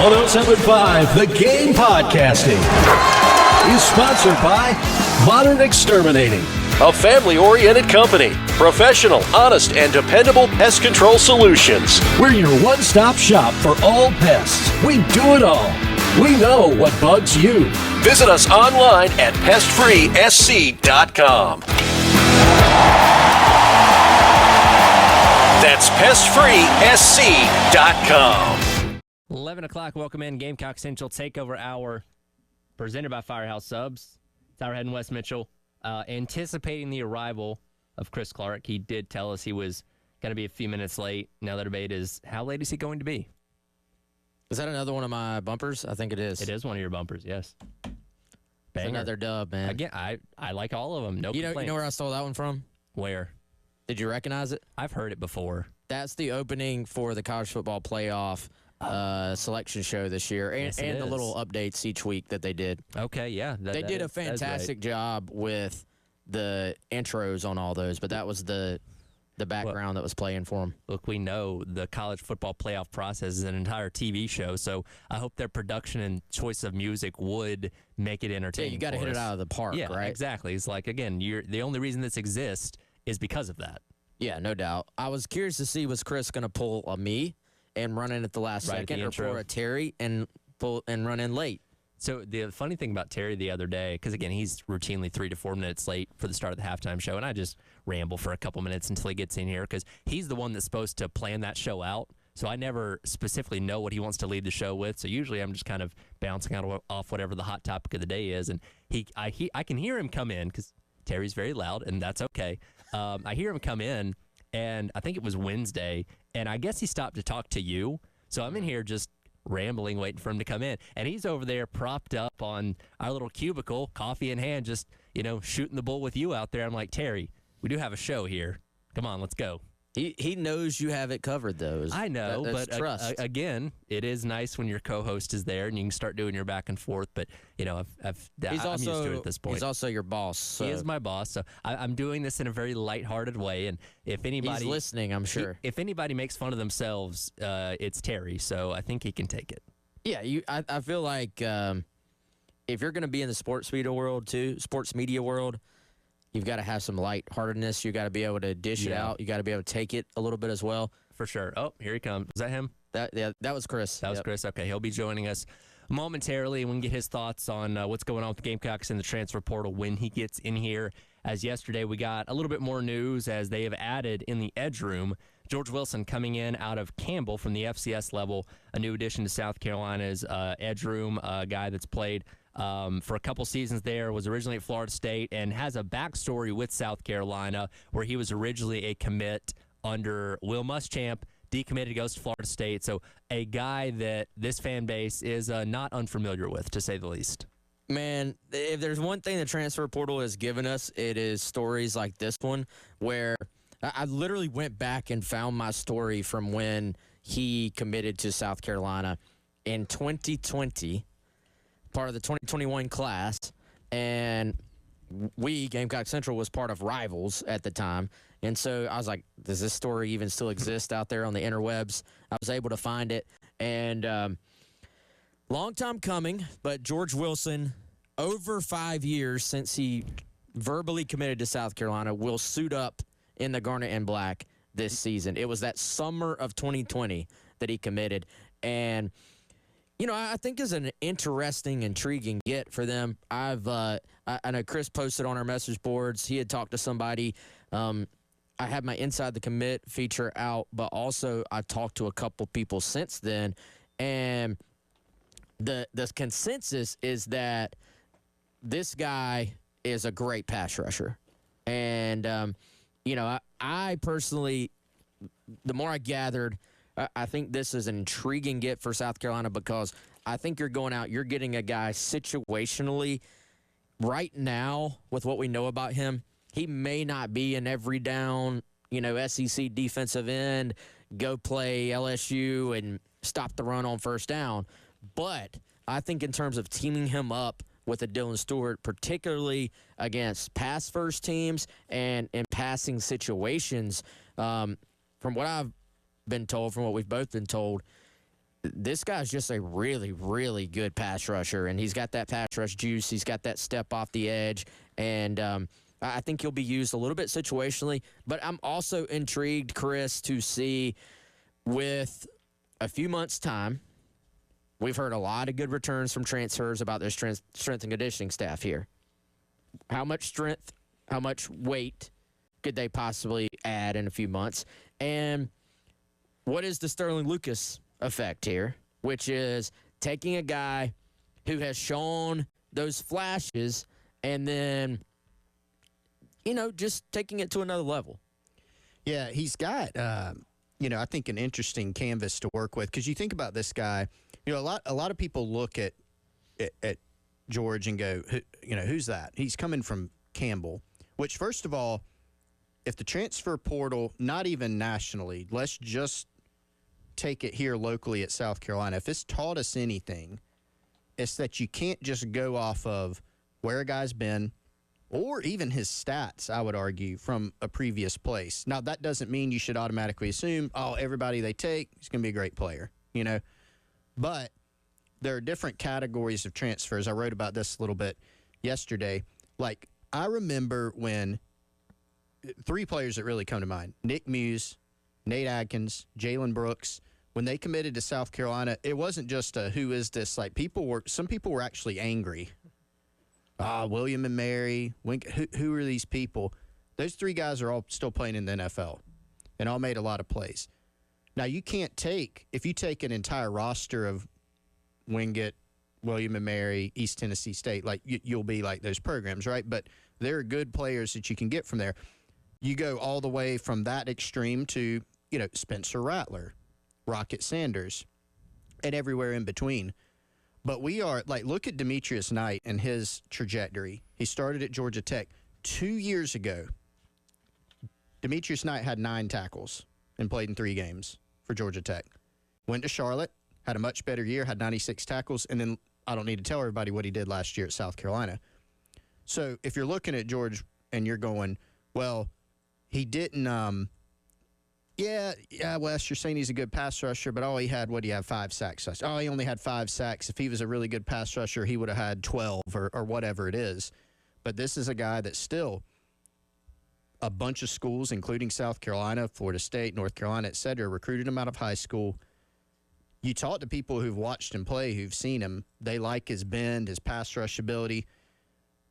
107.5 The Game Podcasting is sponsored by Modern Exterminating, a family-oriented company. Professional, honest, and dependable pest control solutions. We're your one-stop shop for all pests. We do it all. We know what bugs you. Visit us online at pestfreesc.com. That's pestfreesc.com. 11 o'clock, welcome in Gamecock Central Takeover Hour, presented by Firehouse Subs. Tyler Head and Wes Mitchell. Anticipating the arrival of Chris Clark, he did tell us he was going to be a few minutes late. Now the debate is, how late is he going to be? Is that another one of my bumpers? I think it is. It is one of your bumpers, yes. It's another dub, man. Again, I like all of them. No you complaints. know where I stole that one from? Where? Did you recognize it? I've heard it before. That's the opening for the college football playoff selection show this year, and, Yes, and the little updates each week that they did. Okay, yeah. They did a fantastic job with the intros on all those, but that was the background that was playing for them. Look, we know the college football playoff process is an entire TV show, so I hope their production and choice of music would make it entertaining. Yeah, you got to hit it out of the park, yeah, right? Exactly. It's like, again, the only reason this exists is because of that. Yeah, no doubt. I was curious to see, was Chris going to pull a me and run in at the last second, or pull a Terry and run in late? So the funny thing about Terry the other day, because again, he's routinely 3 to 4 minutes late for the start of the halftime show, and I just ramble for a couple minutes until he gets in here, because he's the one that's supposed to plan that show out. So I never specifically know what he wants to lead the show with. So usually I'm just kind of bouncing off whatever the hot topic of the day is, and I can hear him come in, because Terry's very loud, and that's okay. I hear him come in, and I think it was Wednesday, and I guess he stopped to talk to you. So I'm in here just rambling, waiting for him to come in. And he's over there propped up on our little cubicle, coffee in hand, just, shooting the bull with you out there. I'm like, Terry, we do have a show here. Come on, let's go. He knows you have it covered, though. I know, but trust. Again, it is nice when your co-host is there and you can start doing your back and forth. But I'm used to it at this point. He's also your boss. So. He is my boss, so I'm doing this in a very lighthearted way. And if anybody he's listening, I'm sure. If anybody makes fun of themselves, it's Terry. So I think he can take it. Yeah, I feel like if you're going to be in the sports media world, you've got to have some lightheartedness. You got to be able to dish it out. You got to be able to take it a little bit as well. For sure. Oh, here he comes. Is that him? That was Chris. That was Chris. Okay, he'll be joining us momentarily. We can get his thoughts on what's going on with the Gamecocks in the transfer portal when he gets in here. As yesterday, we got a little bit more news as they have added in the edge room George Wilson coming in out of Campbell from the FCS level, a new addition to South Carolina's edge room, a guy that's played for a couple seasons there, was originally at Florida State, and has a backstory with South Carolina where he was originally a commit under Will Muschamp, decommitted, goes to Florida State. So a guy that this fan base is not unfamiliar with, to say the least. Man, if there's one thing the transfer portal has given us, it is stories like this one, where I literally went back and found my story from when he committed to South Carolina in 2020, part of the 2021 class, and we, Gamecock Central, was part of Rivals at the time. And so I was like, does this story even still exist out there on the interwebs? I was able to find it. And long time coming, but George Wilson, over 5 years since he verbally committed to South Carolina, will suit up in the garnet and black this season. It was that summer of 2020 that he committed. And I think is an interesting, intriguing get for them. I know Chris posted on our message boards. He had talked to somebody. I had my Inside the Commit feature out, but also I talked to a couple people since then. And the consensus is that this guy is a great pass rusher. And, I personally, the more I gathered, I think this is an intriguing get for South Carolina because I think you're going out, you're getting a guy situationally right now with what we know about him. He may not be an every down, SEC defensive end, go play LSU and stop the run on first down. But I think in terms of teaming him up with a Dylan Stewart, particularly against pass-first teams and in passing situations, from what I've been told, from what we've both been told, this guy's just a really, really good pass rusher, and he's got that pass rush juice. He's got that step off the edge, and I think he'll be used a little bit situationally. But I'm also intrigued, Chris, to see with a few months' time, we've heard a lot of good returns from transfers about their strength and conditioning staff here. How much strength, how much weight could they possibly add in a few months? And what is the Sterling Lucas effect here, which is taking a guy who has shown those flashes and then, just taking it to another level? Yeah, he's got, I think an interesting canvas to work with, because you think about this guy, a lot of people look at George and go, who's that? He's coming from Campbell, which, first of all, if the transfer portal, not even nationally, let's just take it here locally at South Carolina, if it's taught us anything, it's that you can't just go off of where a guy's been or even his stats, I would argue, from a previous place. Now, that doesn't mean you should automatically assume, everybody they take is going to be a great player, But there are different categories of transfers. I wrote about this a little bit yesterday. Like, I remember when 3 players that really come to mind, Nick Muse, Nate Adkins, Jalen Brooks, when they committed to South Carolina, it wasn't just a who is this? Like, some people were actually angry. William and Mary, who are these people? Those 3 guys are all still playing in the NFL and all made a lot of plays. Now, you can't if you take an entire roster of Wingate, William and Mary, East Tennessee State, like you'll be like those programs, right? But there are good players that you can get from there. You go all the way from that extreme to, Spencer Rattler, Rocket Sanders, and everywhere in between. But we are, look at Demetrius Knight and his trajectory. He started at Georgia Tech 2 years ago. Demetrius Knight had 9 tackles and played in 3 games for Georgia Tech. Went to Charlotte, had a much better year, had 96 tackles, and then I don't need to tell everybody what he did last year at South Carolina. So if you're looking at George and you're going, well, he didn't, Wes, you're saying he's a good pass rusher, but he had, 5 sacks? He only had 5 sacks. If he was a really good pass rusher, he would have had 12 or whatever it is. But this is a guy that still, a bunch of schools, including South Carolina, Florida State, North Carolina, et cetera, recruited him out of high school. You talk to people who've watched him play, who've seen him. They like his bend, his pass rush ability.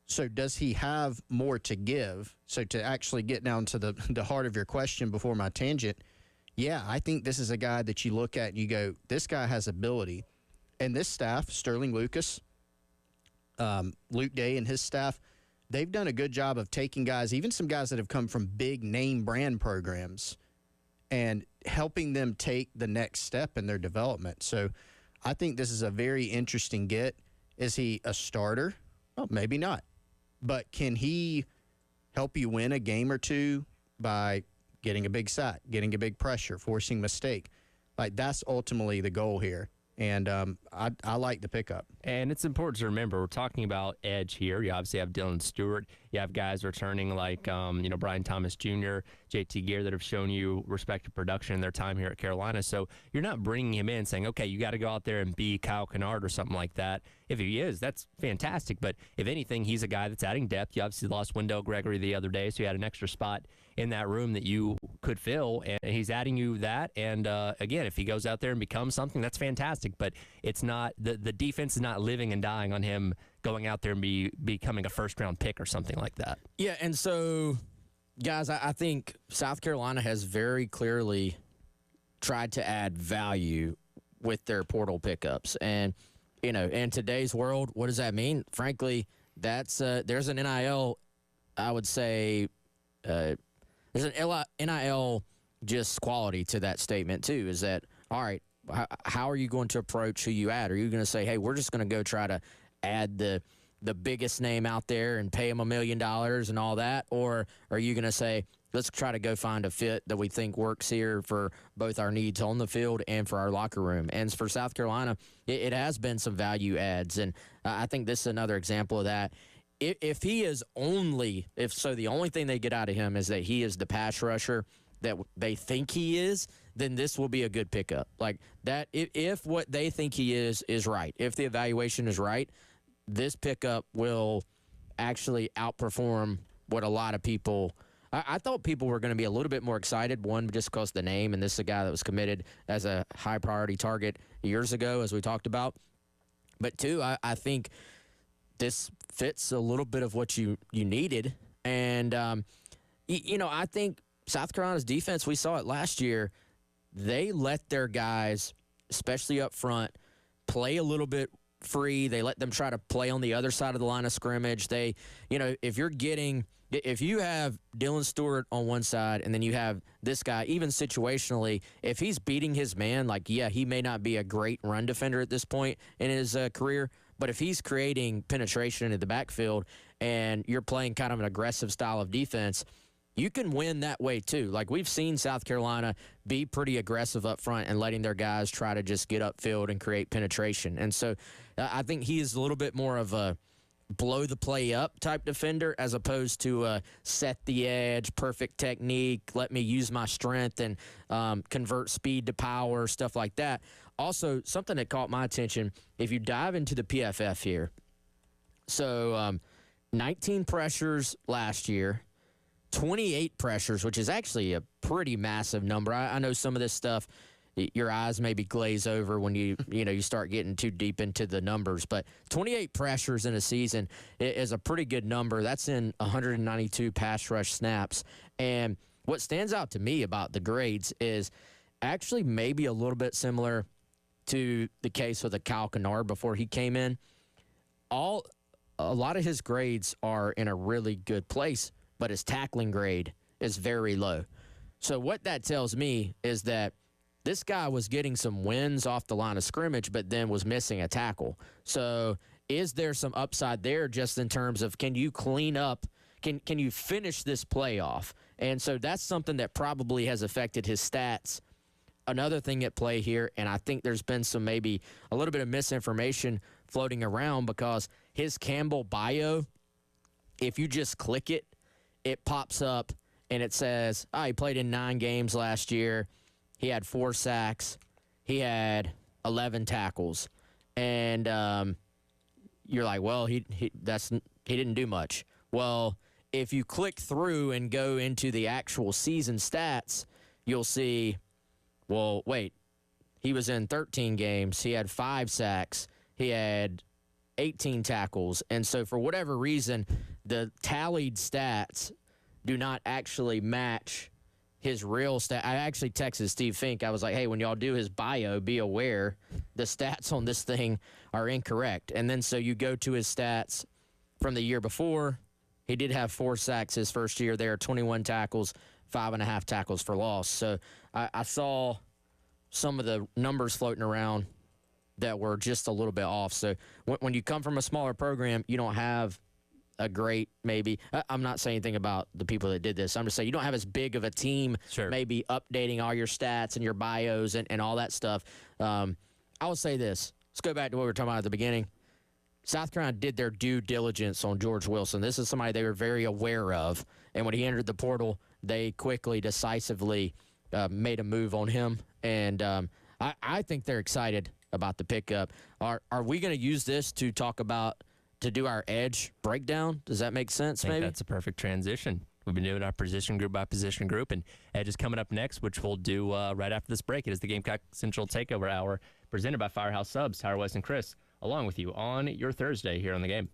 So does he have more to give? So to actually get down to the heart of your question before my tangent, yeah, I think this is a guy that you look at and you go, this guy has ability. And this staff, Sterling Lucas, Luke Day and his staff, they've done a good job of taking guys, even some guys that have come from big name brand programs, and helping them take the next step in their development. So I think this is a very interesting get. Is he a starter? Well, maybe not. But can he help you win a game or two by getting a big sack, getting a big pressure, forcing mistake? That's ultimately the goal here. And I like the pickup. And it's important to remember, we're talking about edge here. You obviously have Dylan Stewart. You have guys returning like, Brian Thomas Jr., JT Gear that have shown you respective production in their time here at Carolina. So you're not bringing him in saying, okay, you got to go out there and be Kyle Kennard or something like that. If he is, that's fantastic. But if anything, he's a guy that's adding depth. You obviously lost Wendell Gregory the other day, so you had an extra spot in that room that you could fill, and he's adding you that. And again, if he goes out there and becomes something, that's fantastic. But it's not the defense is not living and dying on him going out there and becoming a first-round pick or something like that. Yeah, and so, guys, I think South Carolina has very clearly tried to add value with their portal pickups. And, in today's world, what does that mean? Frankly, that's there's an NIL, I would say, there's an NIL just quality to that statement, too, is that, all right, how are you going to approach who you add? Are you going to say, hey, we're just going to go try to add the biggest name out there and pay him $1 million and all that? Or are you going to say, let's try to go find a fit that we think works here for both our needs on the field and for our locker room? And for South Carolina, it has been some value adds. And I think this is another example of that. If he is the only thing they get out of him is that he is the pass rusher that they think he is, then this will be a good pickup. Like that, if what they think he is right, if the evaluation is right, this pickup will actually outperform what a lot of people. I thought people were going to be a little bit more excited, one, just because of the name, and this is a guy that was committed as a high-priority target years ago, as we talked about. But two, I think this fits a little bit of what you needed. And, I think South Carolina's defense, we saw it last year, they let their guys, especially up front, play a little bit free. They let them try to play on the other side of the line of scrimmage. They, if you have Dylan Stewart on one side and then you have this guy, even situationally, if he's beating his man, like, yeah, he may not be a great run defender at this point in his career, but if he's creating penetration into the backfield and you're playing kind of an aggressive style of defense, you can win that way too. Like, we've seen South Carolina be pretty aggressive up front and letting their guys try to just get upfield and create penetration. And so I think he is a little bit more of a blow the play up type defender as opposed to set the edge, perfect technique, let me use my strength and convert speed to power, stuff like that. Also, something that caught my attention, if you dive into the PFF here, so 19 pressures last year, 28 pressures, which is actually a pretty massive number. I know some of this stuff, your eyes maybe glaze over when you start getting too deep into the numbers, but 28 pressures in a season is a pretty good number. That's in 192 pass rush snaps. And what stands out to me about the grades is actually maybe a little bit similar to the case with Kyle Kennard before he came in. A lot of his grades are in a really good place, but his tackling grade is very low. So what that tells me is that this guy was getting some wins off the line of scrimmage, but then was missing a tackle. So is there some upside there just in terms of can you clean up, can you finish this play off? And so that's something that probably has affected his stats. Another thing at play here, and I think there's been some maybe a little bit of misinformation floating around because his Campbell bio, if you just click it, it pops up and it says, he played in 9 games last year. He had 4 sacks. He had 11 tackles. And you're like, well, he didn't do much. Well, if you click through and go into the actual season stats, you'll see, well, wait, he was in 13 games. He had 5 sacks. He had 18 tackles. And so for whatever reason, the tallied stats do not actually match his real stat. I actually texted Steve Fink. I was like, hey, when y'all do his bio, be aware the stats on this thing are incorrect. And then so you go to his stats from the year before. He did have 4 sacks his first year there, 21 tackles, 5.5 tackles for loss. So I saw some of the numbers floating around that were just a little bit off. So when you come from a smaller program, you don't have a great maybe. I'm not saying anything about the people that did this. I'm just saying you don't have as big of a team maybe updating all your stats and your bios and all that stuff. I will say this. Let's go back to what we were talking about at the beginning. South Carolina did their due diligence on George Wilson. This is somebody they were very aware of. And when he entered the portal, they quickly, decisively made a move on him. And I think they're excited about the pickup. Are we going to use this to talk about, to do our edge breakdown? Does that make sense, maybe? That's a perfect transition. We've been doing our position group by position group, and edge is coming up next, which we'll do right after this break. It is the Gamecock Central Takeover Hour, presented by Firehouse Subs. Tyler West and Chris, along with you on your Thursday here on the game.